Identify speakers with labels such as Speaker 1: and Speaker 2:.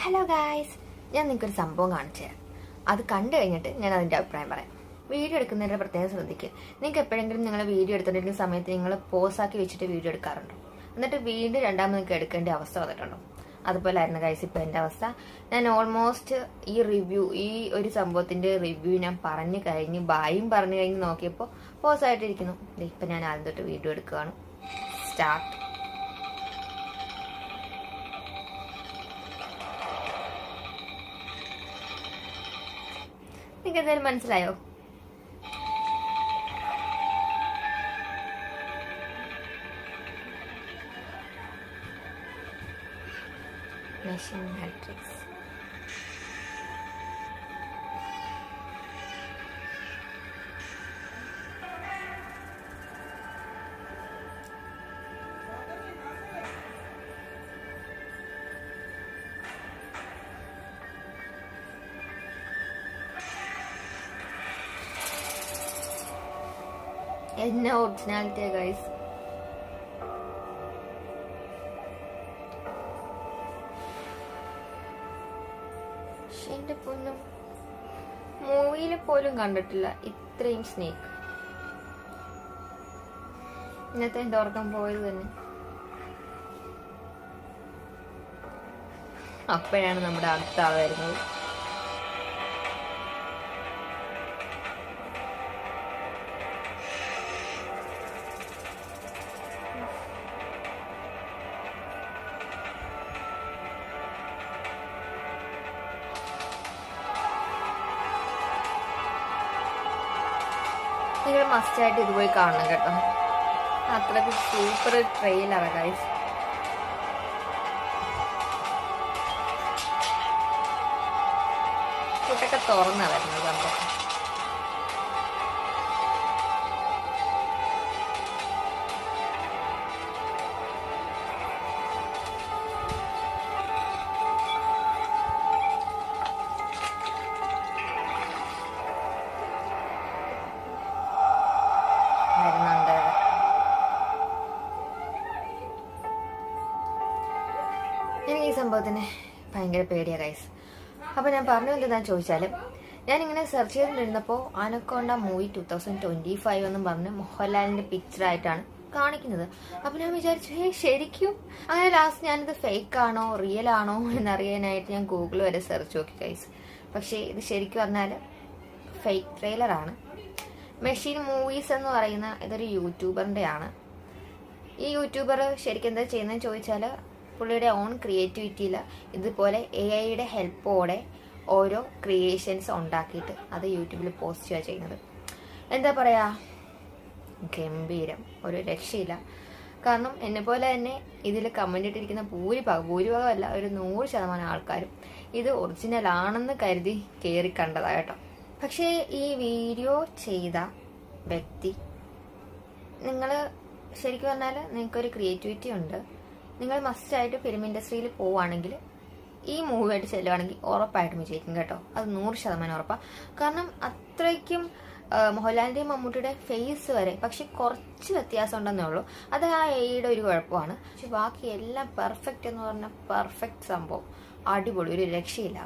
Speaker 1: Hello guys, ഞാൻ നിങ്ങൾക്കൊരു സംഭവം കാണിച്ചു തരാം. അത് കണ്ടു കഴിഞ്ഞിട്ട് ഞാൻ അതിൻ്റെ അഭിപ്രായം പറയാം. വീഡിയോ എടുക്കുന്നതിൻ്റെ പ്രത്യേകം ശ്രദ്ധിക്കുക. നിങ്ങൾക്ക് എപ്പോഴെങ്കിലും നിങ്ങൾ വീഡിയോ എടുത്തിട്ടുണ്ടെങ്കിൽ സമയത്ത് നിങ്ങൾ പോസാക്കി വെച്ചിട്ട് വീഡിയോ എടുക്കാറുണ്ടോ? എന്നിട്ട് വീണ്ടും രണ്ടാമത് നിങ്ങൾക്ക് എടുക്കേണ്ട അവസ്ഥ വന്നിട്ടുണ്ടോ? അതുപോലെ ആയിരുന്നു ഗൈസ് ഇപ്പോൾ എൻ്റെ അവസ്ഥ. ഞാൻ ഓൾമോസ്റ്റ് ഈ ഒരു സംഭവത്തിൻ്റെ റിവ്യൂ ഞാൻ പറഞ്ഞു കഴിഞ്ഞ് ബായും പറഞ്ഞു കഴിഞ്ഞ് നോക്കിയപ്പോൾ പോസായിട്ടിരിക്കുന്നു. ഇപ്പം ഞാൻ ആദ്യം തൊട്ട് വീഡിയോ എടുക്കുകയാണ്. സ്റ്റാർട്ട്. നിങ്ങൾക്ക് എന്തായാലും മനസ്സിലായോ? Machine matrix. എന്നെ ഒറിജിനാലിറ്റിയാ ഗൈസ്. എന്റെ പൊന്നും, മൂവിയിൽ പോലും കണ്ടിട്ടില്ല ഇത്രയും സ്നേക്ക്. ഇന്നത്തെ എന്റെ ഉറക്കം പോയത് തന്നെ. അപ്പോഴാണ് നമ്മുടെ അടുത്ത ആൾ വരുന്നത്. നിങ്ങൾ മസ്റ്റായിട്ട് ഇത് പോയി കാണണം കേട്ടോ. അത്രയ്ക്ക് സൂപ്പർ ട്രെയിലറാണ് ഗൈസ്. കുട്ടൊക്കെ തുറന്നാ വരുന്നത് സംഭവം. എനിക്ക് ഈ സംഭവത്തിന് ഭയങ്കര പേടിയാ ഗൈസ്. അപ്പോൾ ഞാൻ പറഞ്ഞു എന്താണെന്ന് ചോദിച്ചാൽ, ഞാനിങ്ങനെ സെർച്ച് ചെയ്തിട്ടിരുന്നപ്പോൾ അനക്കോണ്ട മൂവി 2025 എന്നും പറഞ്ഞ് മോഹൻലാലിൻ്റെ പിക്ചറായിട്ടാണ് കാണിക്കുന്നത്. അപ്പോൾ ഞാൻ വിചാരിച്ചു ശരിക്കും അങ്ങനെ. ലാസ്റ്റ് ഞാനിത് ഫേക്ക് ആണോ റിയൽ ആണോ എന്നറിയാനായിട്ട് ഞാൻ ഗൂഗിൾ വരെ സെർച്ച് നോക്കി ഗൈസ്. പക്ഷേ ഇത് ശരിക്കും പറഞ്ഞാൽ ഫേക്ക് ട്രെയിലറാണ്. മെഷീൻ മൂവീസ് എന്ന് പറയുന്ന ഇതൊരു യൂട്യൂബറിൻ്റെ ആണ്. ഈ യൂട്യൂബർ ശരിക്കും എന്താ ചെയ്യുന്നതെന്ന് ചോദിച്ചാൽ, പുള്ളിയുടെ ഓൺ ക്രിയേറ്റിവിറ്റിയിൽ ഇതുപോലെ AI-യുടെ ഹെൽപ്പോടെ ഓരോ ക്രിയേഷൻസ് ഉണ്ടാക്കിയിട്ട് അത് യൂട്യൂബിൽ പോസ്റ്റ് ചെയ്യുക ചെയ്യുന്നത്. എന്താ പറയുക, ഗംഭീരം, ഒരു രക്ഷയില്ല. കാരണം എന്നെപ്പോലെ തന്നെ ഇതിൽ കമൻ്റ് ഇട്ടിരിക്കുന്ന ഭൂരിഭാഗമല്ല, ഒരു 100% ആൾക്കാരും ഇത് ഒറിജിനൽ ആണെന്ന് കരുതി കയറി കണ്ടതാണ് കേട്ടോ. പക്ഷേ ഈ വീഡിയോ ചെയ്ത വ്യക്തി, നിങ്ങൾ ശരിക്കും പറഞ്ഞാൽ നിങ്ങൾക്കൊരു ക്രിയേറ്റിവിറ്റി ഉണ്ട്. നിങ്ങൾ മസ്റ്റായിട്ട് ഫിലിം ഇൻഡസ്ട്രിയിൽ പോവുകയാണെങ്കിൽ ഈ മൂവിയായിട്ട് ചെല്ലുവാണെങ്കിൽ ഉറപ്പായിട്ടും വിജയിക്കും കേട്ടോ. അത് 100% ഉറപ്പാണ്. കാരണം അത്രയ്ക്കും മോഹൻലാലിൻ്റെയും മമ്മൂട്ടിയുടെ ഫേസ് വരെ, പക്ഷെ കുറച്ച് വ്യത്യാസം ഉണ്ടെന്നേ ഉള്ളൂ. അത് ആ AI-യുടെ ഒരു കുഴപ്പമാണ്. പക്ഷെ ബാക്കി എല്ലാം പെർഫെക്റ്റ് എന്ന് പറഞ്ഞാൽ പെർഫെക്റ്റ് സംഭവം. അടിപൊളി, ഒരു രക്ഷയില്ല.